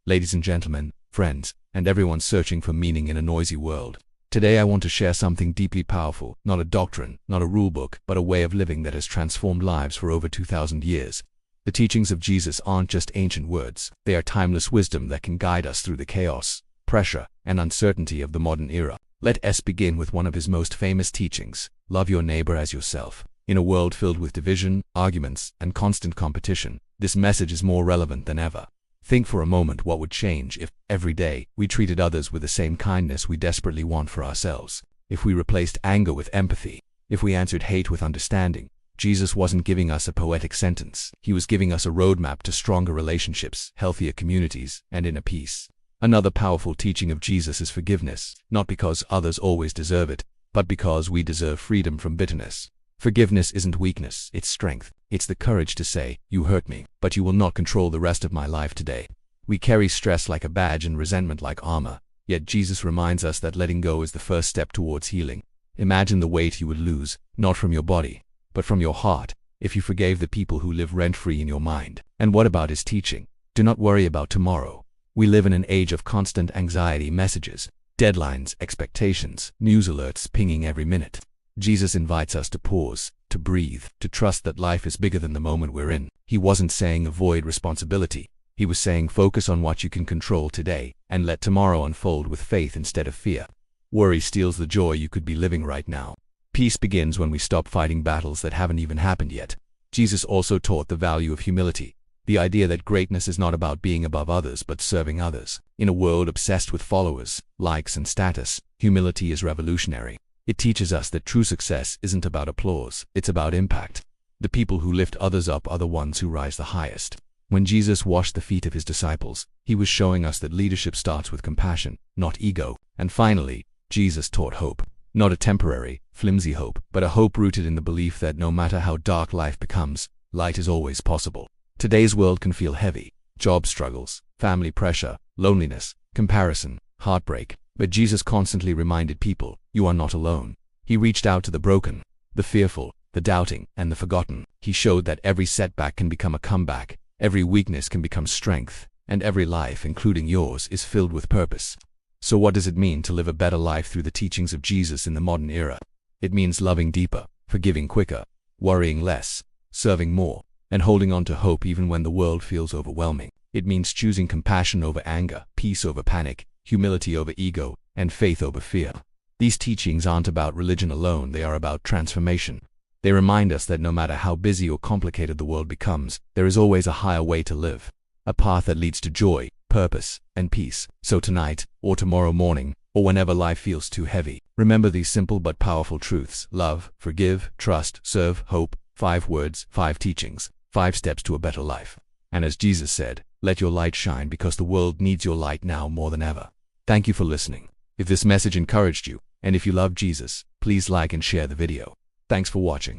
ladies and gentlemen, friends, and everyone searching for meaning in a noisy world. Today I want to share something deeply powerful, not a doctrine, not a rulebook, but a way of living that has transformed lives for over 2,000 years. The teachings of Jesus aren't just ancient words, they are timeless wisdom that can guide us through the chaos, pressure, and uncertainty of the modern era. Let us begin with one of his most famous teachings: love your neighbor as yourself. In a world filled with division, arguments, and constant competition, this message is more relevant than ever. Think for a moment what would change if, every day, we treated others with the same kindness we desperately want for ourselves. If we replaced anger with empathy. If we answered hate with understanding. Jesus wasn't giving us a poetic sentence. He was giving us a roadmap to stronger relationships, healthier communities, and inner peace. Another powerful teaching of Jesus is forgiveness, not because others always deserve it, but because we deserve freedom from bitterness. Forgiveness isn't weakness, it's strength. It's the courage to say, "You hurt me, but you will not control the rest of my life today." We carry stress like a badge and resentment like armor, yet Jesus reminds us that letting go is the first step towards healing. Imagine the weight you would lose, not from your body, but from your heart, if you forgave the people who live rent-free in your mind. And what about his teaching? Do not worry about tomorrow. We live in an age of constant anxiety messages, deadlines, expectations, news alerts pinging every minute. Jesus invites us to pause, to breathe, to trust that life is bigger than the moment we're in. He wasn't saying avoid responsibility. He was saying focus on what you can control today, and let tomorrow unfold with faith instead of fear. Worry steals the joy you could be living right now. Peace begins when we stop fighting battles that haven't even happened yet. Jesus also taught the value of humility, the idea that greatness is not about being above others but serving others. In a world obsessed with followers, likes, and status, humility is revolutionary. It teaches us that true success isn't about applause, it's about impact. The people who lift others up are the ones who rise the highest. When Jesus washed the feet of his disciples, he was showing us that leadership starts with compassion, not ego. And finally, Jesus taught hope. Not a temporary, flimsy hope, but a hope rooted in the belief that no matter how dark life becomes, light is always possible. Today's world can feel heavy. Job struggles, family pressure, loneliness, comparison, heartbreak. But Jesus constantly reminded people, you are not alone. He reached out to the broken, the fearful, the doubting, and the forgotten. He showed that every setback can become a comeback, every weakness can become strength, and every life, including yours, is filled with purpose. So what does it mean to live a better life through the teachings of Jesus in the modern era? It means loving deeper, forgiving quicker, worrying less, serving more, and holding on to hope even when the world feels overwhelming. It means choosing compassion over anger, peace over panic, humility over ego, and faith over fear. These teachings aren't about religion alone, they are about transformation. They remind us that no matter how busy or complicated the world becomes, there is always a higher way to live, a path that leads to joy, purpose, and peace. So tonight, or tomorrow morning, or whenever life feels too heavy, remember these simple but powerful truths: love, forgive, trust, serve, hope. 5 words, 5 teachings, 5 steps to a better life. And as Jesus said, let your light shine because the world needs your light now more than ever. Thank you for listening. If this message encouraged you, and if you love Jesus, please like and share the video. Thanks for watching.